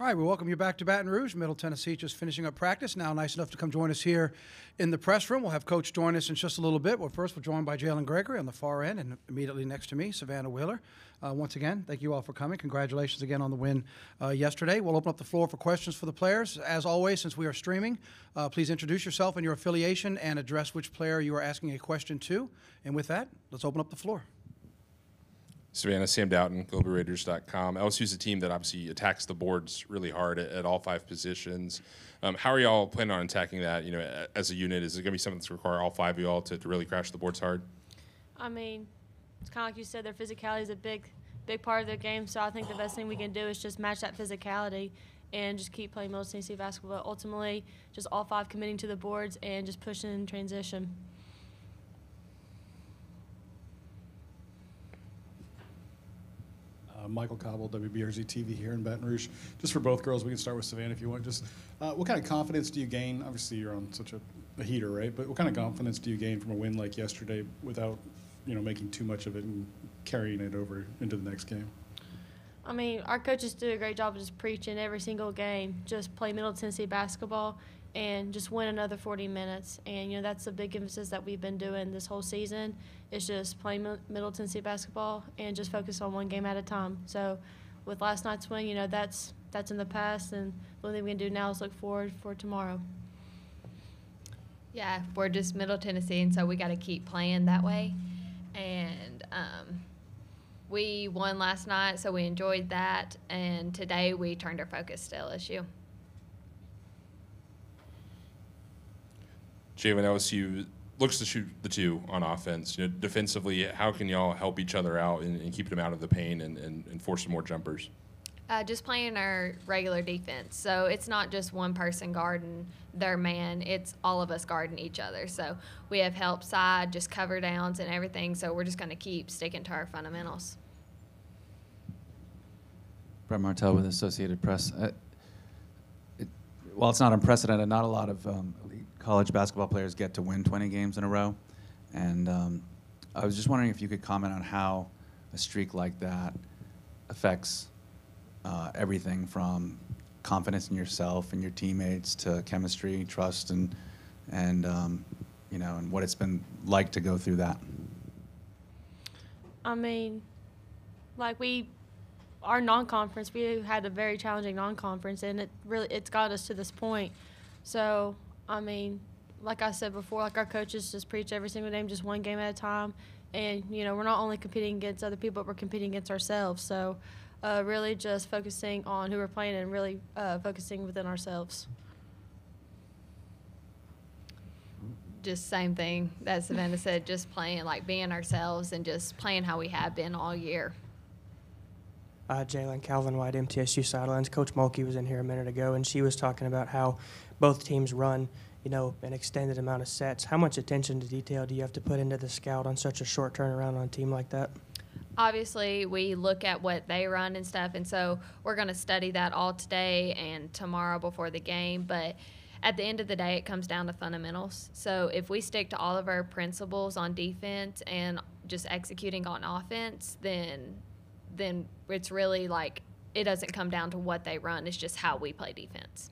All right, we welcome you back to Baton Rouge. Middle Tennessee just finishing up practice. Now nice enough to come join us here in the press room. We'll have Coach join us in just a little bit. Well, first we're joined by Jalynn Gregory on the far end, and immediately next to me, Savannah Wheeler. Once again, thank you all for coming. Congratulations again on the win yesterday. We'll open up the floor for questions for the players. As always, since we are streaming, please introduce yourself and your affiliation and address which player you are asking a question to. And with that, let's open up the floor. Savannah, Sam Doughton, GlobalRaiders.com. LSU is a team that obviously attacks the boards really hard at all 5 positions. How are y'all planning on attacking that, as a unit? Is it going to be something that's require all 5 of y'all to really crash the boards hard? I mean, it's kind of like you said, their physicality is a big part of their game, so I think the best thing we can do is just match that physicality and just keep playing Middle Tennessee basketball. Ultimately, just all 5 committing to the boards and just pushing in transition. Michael Cobble, WBRZ TV here in Baton Rouge. Just for both girls, we can start with Savannah if you want. Just what kind of confidence do you gain? Obviously, you're on such a heater, right? But what kind of confidence do you gain from a win like yesterday without, making too much of it and carrying it over into the next game? I mean, our coaches do a great job of just preaching every single game, just play Middle Tennessee basketball and just win another 40 minutes. And, that's the big emphasis that we've been doing this whole season. It's just playing Middle Tennessee basketball and just focus on one game at a time. So with last night's win, that's in the past, and the only thing we can do now is look forward for tomorrow. Yeah, we're just Middle Tennessee, and so we got to keep playing that way. And we won last night, so we enjoyed that. And today we turned our focus to LSU. Jalynn, LSU looks to shoot the 2 on offense. Defensively, how can y'all help each other out and keep them out of the paint and force some more jumpers? Just playing our regular defense. So it's not just one person guarding their man. It's all of us guarding each other. So we have help side, just cover downs and everything. So we're just going to keep sticking to our fundamentals. Brett Martell with Associated Press. While it's not unprecedented, not a lot of college basketball players get to win 20 games in a row. And I was just wondering if you could comment on how a streak like that affects everything from confidence in yourself and your teammates to chemistry, trust, and what it's been like to go through that. I mean, our non-conference, we had a very challenging non-conference, and it's got us to this point. So, I mean, like I said before, our coaches just preach every single game, just one game at a time. And, we're not only competing against other people, but we're competing against ourselves. So, really just focusing on who we're playing and really focusing within ourselves. Just same thing that Savannah said, just playing, being ourselves and just playing how we have been all year. Jalynn, Calvin White, MTSU Sidelines. Coach Mulkey was in here a minute ago, and she was talking about how both teams run, an extended amount of sets. How much attention to detail do you have to put into the scout on such a short turnaround on a team like that? Obviously, we look at what they run and stuff, and so we're going to study that all today and tomorrow before the game. But at the end of the day, it comes down to fundamentals. So if we stick to all of our principles on defense and just executing on offense, then it's really it doesn't come down to what they run. It's just how we play defense.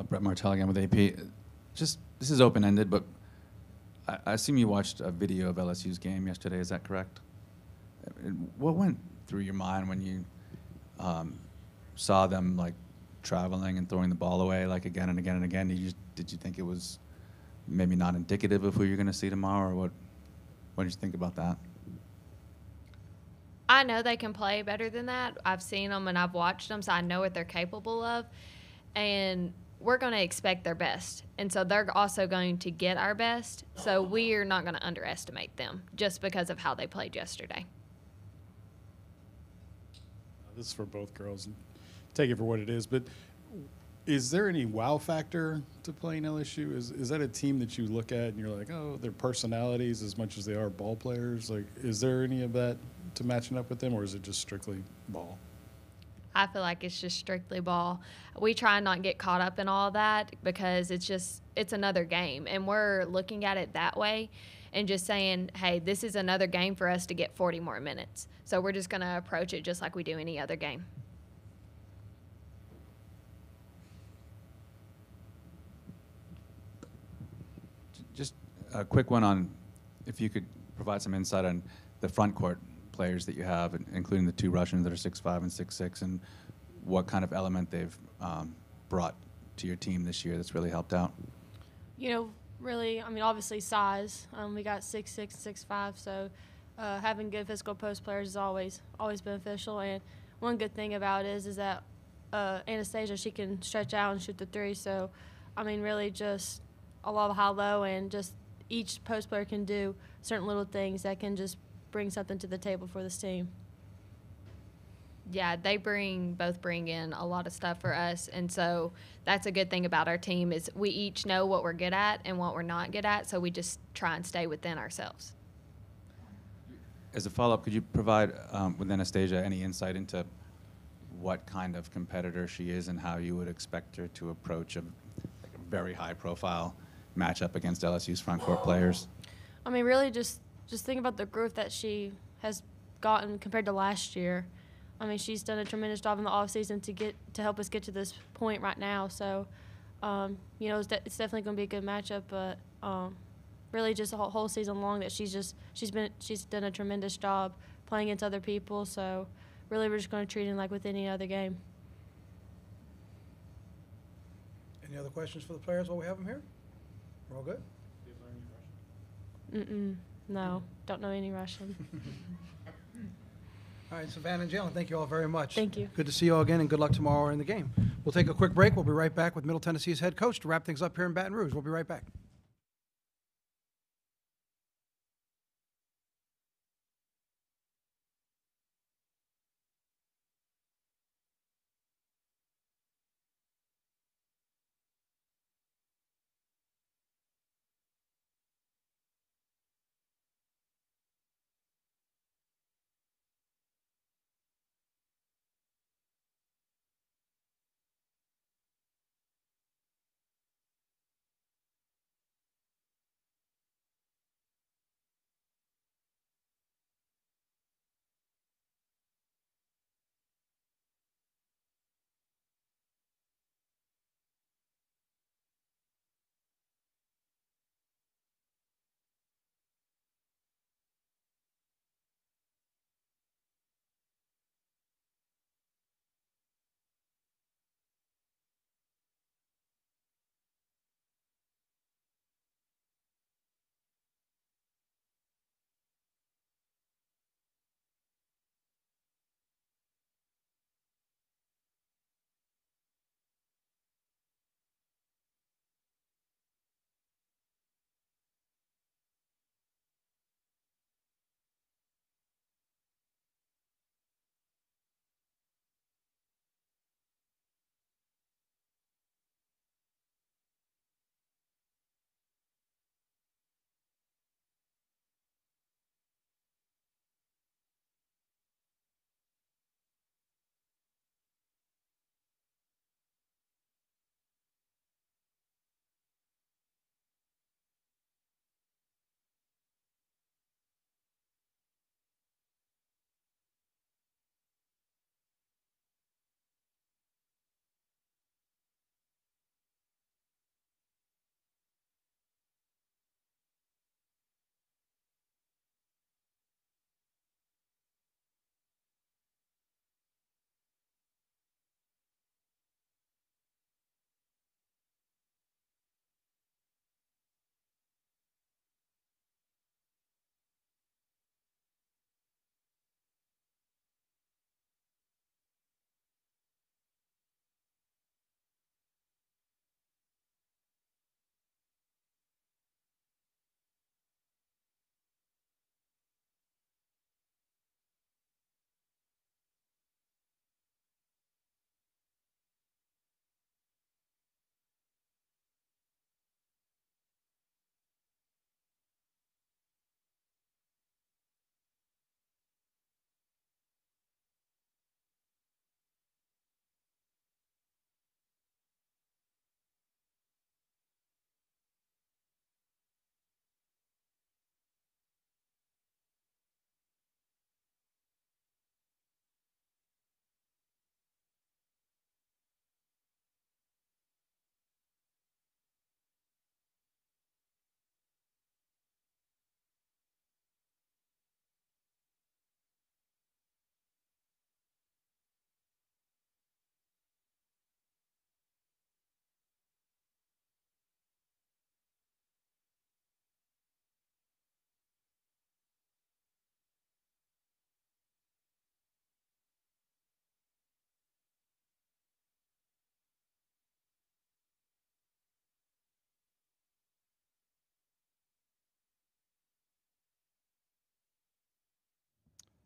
Brett Martell again with AP. This is open-ended, but I assume you watched a video of LSU's game yesterday. Is that correct? What went through your mind when you saw them traveling and throwing the ball away again and again and again? Did you think it was maybe not indicative of who you're going to see tomorrow, or what did you think about that? I know they can play better than that. I've seen them and I've watched them, so I know what they're capable of. And we're going to expect their best. And so they're also going to get our best. So we are not going to underestimate them just because of how they played yesterday. This is for both girls. Take it for what it is. But is there any wow factor to playing LSU? Is that a team that you look at and you're like, oh, their personalities as much as they are ball players? Is there any of that to matching up with them, or is it just strictly ball? I feel like it's just strictly ball. We try and not get caught up in all that because it's another game, and we're looking at it that way. and just saying, hey, this is another game for us to get 40 more minutes. So we're just going to approach it just like we do any other game. Just a quick one on if you could provide some insight on the front court players that you have, including the 2 Russians that are 6'5" and 6'6", and what kind of element they've brought to your team this year that's really helped out. Really, obviously size. We got 6'6", 6'5", so having good physical post players is always beneficial. And one good thing about it is that Anastasia, she can stretch out and shoot the 3. So, really just a lot of high-low, and just each post player can do certain little things that can just bring something to the table for this team. Yeah, they both bring in a lot of stuff for us, and so that's a good thing about our team is we each know what we're good at and what we're not good at, so we just try and stay within ourselves. As a follow-up, could you provide with Anastasia any insight into what kind of competitor she is and how you would expect her to approach a very high-profile matchup against LSU's front court players? Really just think about the growth that she has gotten compared to last year. She's done a tremendous job in the offseason to help us get to this point right now. So, it's definitely going to be a good matchup. But really, just a whole season long that she's done a tremendous job playing against other people. So, really, we're just going to treat it like with any other game. Any other questions for the players while we have them here? We're all good? No, don't know any Russian. All right, Savannah and Jalynn, thank you all very much. Thank you. Good to see you all again, and good luck tomorrow in the game. We'll take a quick break. We'll be right back with Middle Tennessee's head coach to wrap things up here in Baton Rouge. We'll be right back.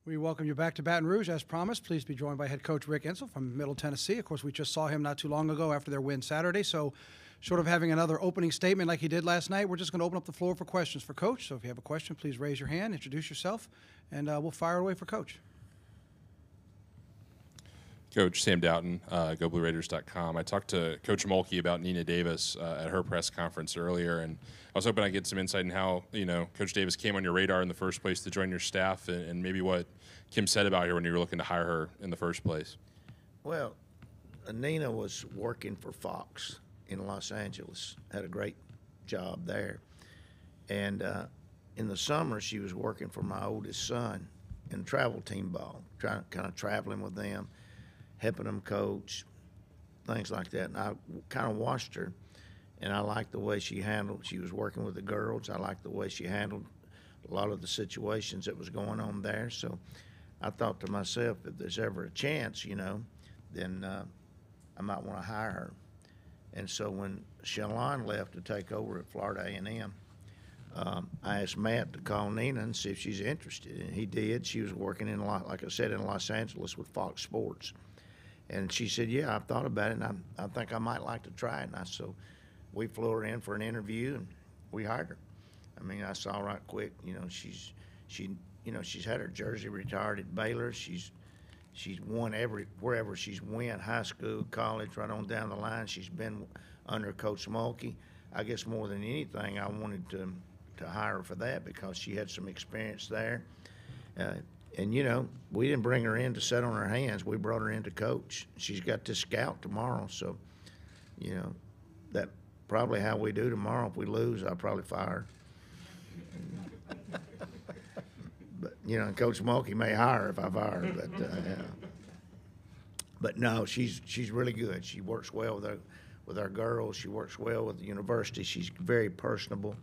We welcome you back to Baton Rouge. As promised, please be joined by head coach Rick Insell from Middle Tennessee. Of course, we just saw him not too long ago after their win Saturday. So short of having another opening statement like he did last night, we're just going to open up the floor for questions for Coach. So if you have a question, please raise your hand, introduce yourself, and we'll fire away for Coach. Coach Sam Doughton, GoBlueRaiders.com. I talked to Coach Mulkey about Nina Davis at her press conference earlier, and I was hoping I'd get some insight in how, Coach Davis came on your radar in the first place to join your staff, and maybe what Kim said about her when you were looking to hire her in the first place. Well, Nina was working for Fox in Los Angeles, had a great job there. And in the summer, she was working for my oldest son in travel team ball, kind of traveling with them, helping them coach, things like that. And I kind of watched her, and I liked the way she was working with the girls. I liked the way she handled a lot of the situations that was going on there. So I thought to myself, if there's ever a chance, then I might want to hire her. And so when Jalynn left to take over at Florida A&M, I asked Matt to call Nina and see if she's interested, and he did. She was working like I said, in Los Angeles with Fox Sports. And she said, yeah, I've thought about it, and I think I might like to try it. And so we flew her in for an interview, and we hired her. I mean, I saw right quick, she's had her jersey retired at Baylor. She's won wherever she's went, high school, college, right on down the line. She's been under Coach Mulkey. I guess more than anything, I wanted to hire her for that because she had some experience there. And, we didn't bring her in to sit on her hands. We brought her in to coach. She's got this scout tomorrow. So, that probably how we do tomorrow. If we lose, I'll probably fire her. But, Coach Mulkey may hire her if I fire her. But no, she's really good. She works well with our girls. She works well with the university. She's very personable.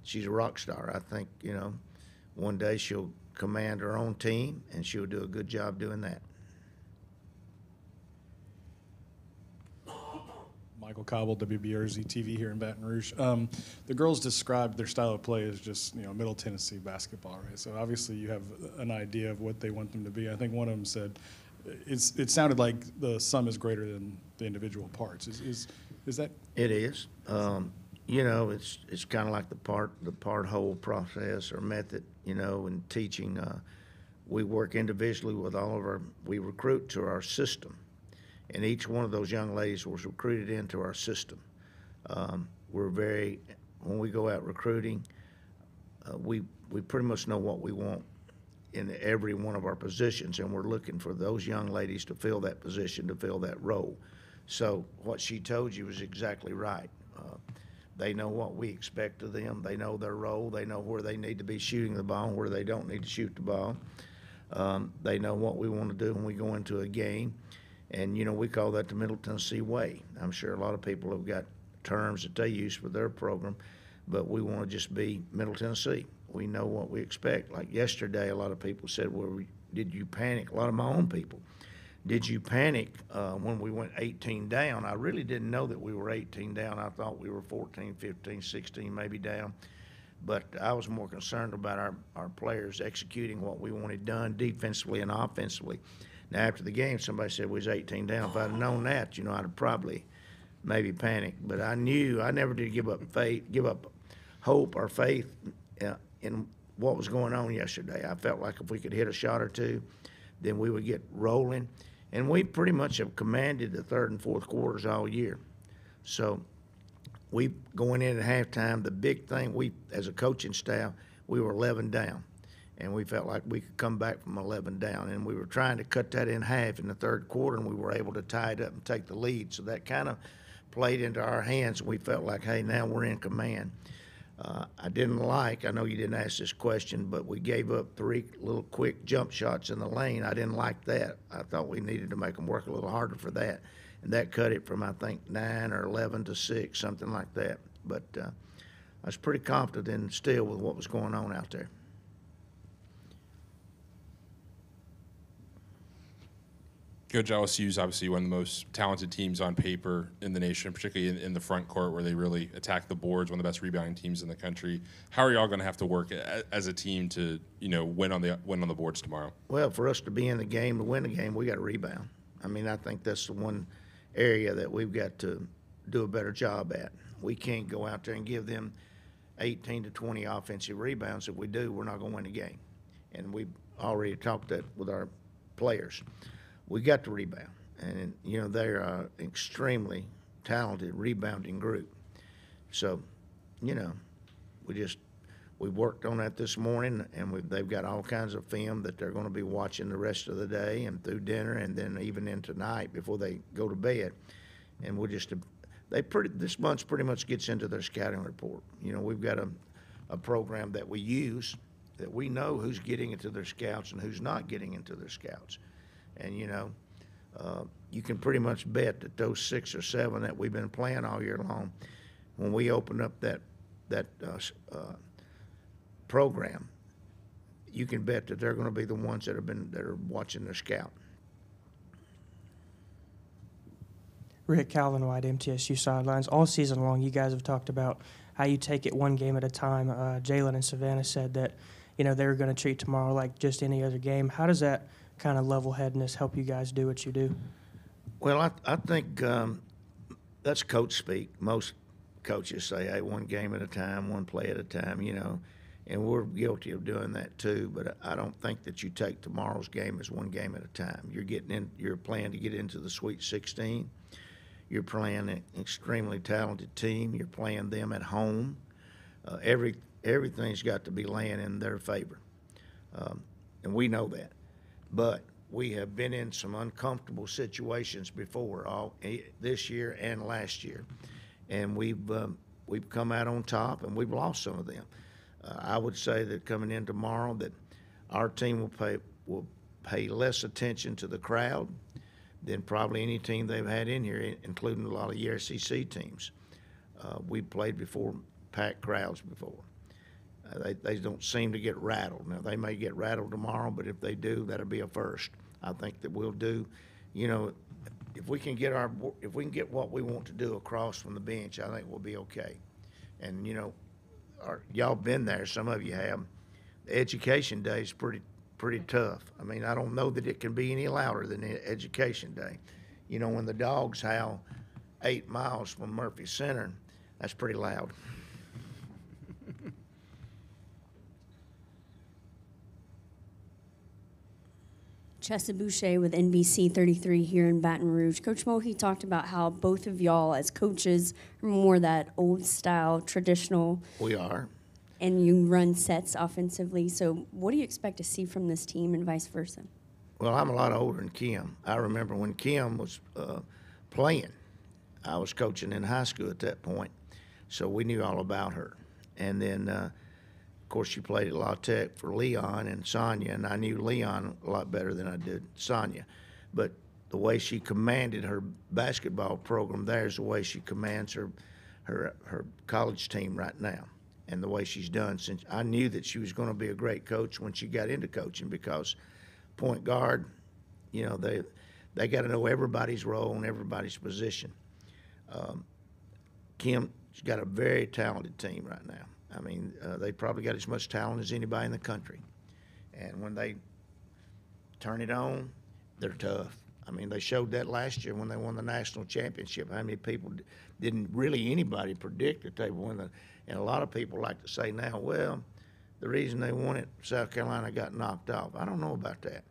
She's a rock star. I think, one day she'll command her own team, and she'll do a good job doing that. Michael Cobble, WBRZ TV here in Baton Rouge. The girls described their style of play as just, Middle Tennessee basketball, right? So obviously you have an idea of what they want them to be. I think one of them said it sounded like the sum is greater than the individual parts. Is that? It is. It's kind of like the part whole process or method, in teaching. We work individually with we recruit to our system. And each one of those young ladies was recruited into our system. When we go out recruiting, we pretty much know what we want in every one of our positions, and we're looking for those young ladies to fill that position, to fill that role. So what she told you was exactly right. They know what we expect of them. They know their role. They know where they need to be shooting the ball and where they don't need to shoot the ball. They know what we want to do when we go into a game. And, we call that the Middle Tennessee way. I'm sure a lot of people have got terms that they use for their program, but we want to just be Middle Tennessee. We know what we expect. Like yesterday, a lot of people said, well, did you panic? A lot of my own people. Did you panic when we went 18 down? I really didn't know that we were 18 down. I thought we were 14, 15, 16 maybe down. But I was more concerned about our players executing what we wanted done defensively and offensively. Now, after the game, somebody said we was 18 down. If I'd have known that, I'd have probably maybe panicked. But I knew I never did give up hope or faith in what was going on yesterday. I felt like if we could hit a shot or two, then we would get rolling. And we pretty much have commanded the third and fourth quarters all year. So we going in at halftime, the big thing, we as a coaching staff, we were 11 down. And we felt like we could come back from 11 down. And we were trying to cut that in half in the third quarter, and we were able to tie it up and take the lead. So that kind of played into our hands, and we felt like, hey, now we're in command. I know you didn't ask this question, but we gave up 3 little quick jump shots in the lane. I didn't like that. I thought we needed to make them work a little harder for that. And that cut it from, I think, 9 or 11 to 6, something like that. But I was pretty confident still with what was going on out there. Coach, LSU is obviously one of the most talented teams on paper in the nation, particularly in the front court where they really attack the boards, one of the best rebounding teams in the country. How are y'all going to have to work as a team to, win on the boards tomorrow? Well, for us to be in the game, to win the game, we got to rebound. I mean, I think that's the one area that we've got to do a better job at. We can't go out there and give them 18 to 20 offensive rebounds. If we do, we're not going to win the game. And we've already talked that with our players. We got to rebound. And, they're an extremely talented rebounding group. So, we worked on that this morning, and they've got all kinds of film that they're going to be watching the rest of the day and through dinner and then even in tonight before they go to bed. And this month pretty much gets into their scouting report. We've got a program that we use that we know who's getting into their scouts and who's not getting into their scouts. And, you can pretty much bet that those 6 or 7 that we've been playing all year long, when we open up that program, you can bet that they're going to be the ones that are watching their scout. Rick, Calvin White, MTSU sidelines. All season long, you guys have talked about how you take it one game at a time. Jalynn and Savannah said that, they were going to treat tomorrow like just any other game. How does that kind of level-headedness help you guys do what you do? Well, I think that's coach speak. Most coaches say, hey, one game at a time, one play at a time, and we're guilty of doing that too. But I don't think that you take tomorrow's game as one game at a time. You're playing to get into the Sweet 16. You're playing an extremely talented team. You're playing them at home. Everything's got to be laying in their favor, and we know that. But we have been in some uncomfortable situations before, this year and last year, and we've come out on top, and we've lost some of them. I would say that coming in tomorrow, that our team will pay less attention to the crowd than probably any team they've had in here, including a lot of the SEC teams. We've played before packed crowds before. They don't seem to get rattled. Now, they may get rattled tomorrow, but if they do, that'll be a first. I think that we'll do, if we can get what we want to do across from the bench, I think we'll be okay. And, y'all been there, some of you have. The education day is pretty tough. I mean, I don't know that it can be any louder than education day. When the dogs howl 8 miles from Murphy Center, that's pretty loud. Chessa Boucher with NBC 33 here in Baton Rouge. Coach Mulkey talked about how both of y'all as coaches are more that old style, traditional. We are. And you run sets offensively. So what do you expect to see from this team and vice versa? Well, I'm a lot older than Kim. I remember when Kim was playing. I was coaching in high school at that point, so we knew all about her. And then, of course, she played at La Tech for Leon and Sonia, and I knew Leon a lot better than I did Sonia. But the way she commanded her basketball program there is the way she commands her college team right now, and the way she's done since. I knew that she was going to be a great coach when she got into coaching, because point guard, they got to know everybody's role and everybody's position. Kim's got a very talented team right now. I mean, they probably got as much talent as anybody in the country. And when they turn it on, they're tough. I mean, they showed that last year when they won the national championship. How many people didn't really anybody predict that they would win and a lot of people like to say now, well, the reason they won it, South Carolina got knocked off. I don't know about that.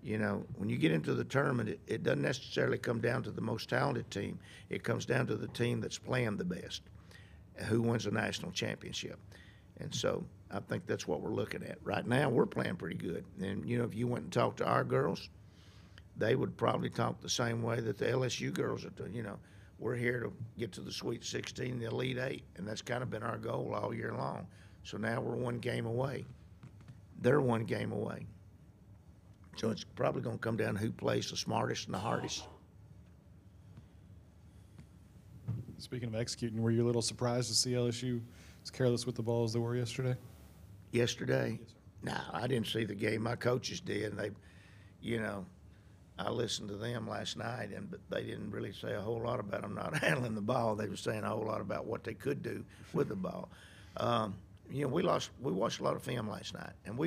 When you get into the tournament, it doesn't necessarily come down to the most talented team. It comes down to the team that's playing the best, who wins the national championship. And so I think that's what we're looking at. Right now, we're playing pretty good. And, if you went and talked to our girls, they would probably talk the same way that the LSU girls are doing. We're here to get to the Sweet 16, the Elite 8, and that's kind of been our goal all year long. So now we're one game away. They're one game away. So it's probably going to come down to who plays the smartest and the hardest. Speaking of executing, were you a little surprised to see LSU as careless with the ball as they were yesterday? Yesterday? No, I didn't see the game. My coaches did. And they, I listened to them last night, but they didn't really say a whole lot about them not handling the ball. They were saying a whole lot about what they could do with the ball. We watched a lot of film last night, and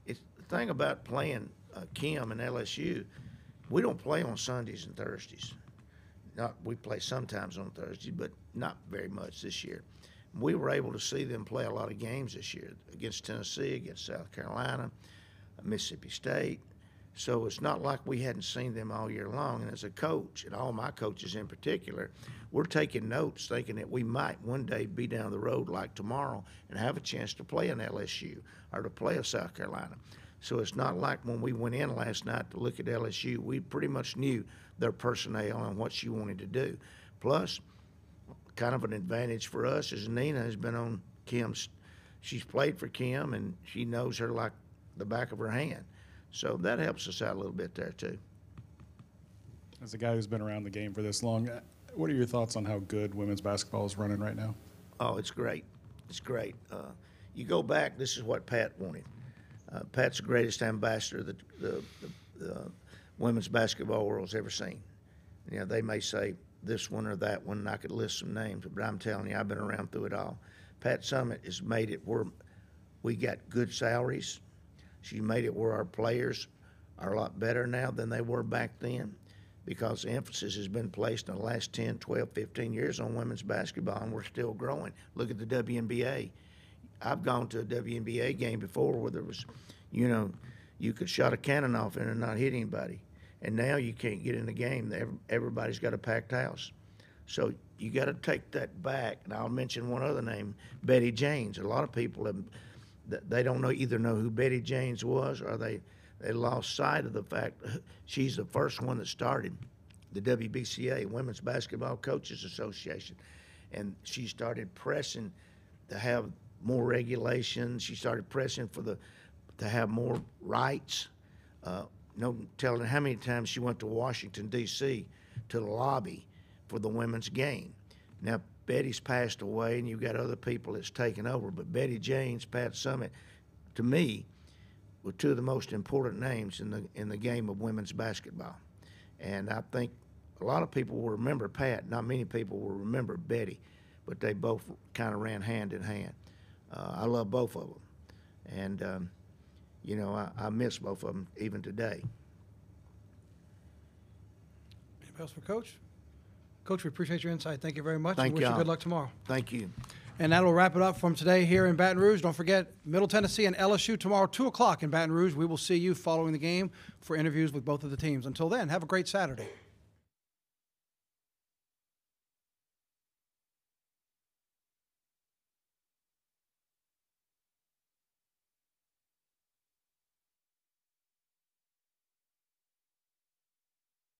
it's the thing about playing Kim and LSU. We don't play on Sundays and Thursdays. We play sometimes on Thursdays, but not very much this year. We were able to see them play a lot of games this year against Tennessee, against South Carolina, Mississippi State. So it's not like we hadn't seen them all year long. And as a coach, and all my coaches in particular, we're taking notes thinking that we might one day be down the road like tomorrow and have a chance to play an LSU or to play a South Carolina. So it's not like when we went in last night to look at LSU, we pretty much knew their personnel and what she wanted to do. Plus, kind of an advantage for us is Nina has been on Kim's. She's played for Kim, and she knows her like the back of her hand. So that helps us out a little bit there, too. As a guy who's been around the game for this long, what are your thoughts on how good women's basketball is running right now? Oh, it's great. It's great. You go back, this is what Pat wanted. Pat's the greatest ambassador the women's basketball world's ever seen. You know, they may say this one or that one, and I could list some names, but I'm telling you, I've been around through it all. Pat Summitt has made it where we got good salaries. She made it where our players are a lot better now than they were back then, because emphasis has been placed in the last 10, 12, 15 years on women's basketball, and we're still growing. Look at the WNBA. I've gone to a WNBA game before where there was, you could shot a cannon off in and not hit anybody. And now you can't get in the game. Everybody's got a packed house. So you got to take that back. And I'll mention one other name, Betty James. A lot of people they don't either know who Betty James was, or they lost sight of the fact she's the first one that started the WBCA, Women's Basketball Coaches Association. And she started pressing to have more regulations. She started pressing to have more rights. No telling how many times she went to Washington, D.C. to the lobby for the women's game. Now, Betty's passed away, and you've got other people that's taken over, but Betty James, Pat Summitt, to me, were two of the most important names in the game of women's basketball. And I think a lot of people will remember Pat. Not many people will remember Betty, but they both kind of ran hand in hand. I love both of them. And, I miss both of them even today. Anything else for Coach? Coach, we appreciate your insight. Thank you very much. Thank and wish you y'all. good luck tomorrow. Thank you. And that'll wrap it up from today here in Baton Rouge. Don't forget, Middle Tennessee and LSU tomorrow, 2 o'clock in Baton Rouge. We will see you following the game for interviews with both of the teams. Until then, have a great Saturday.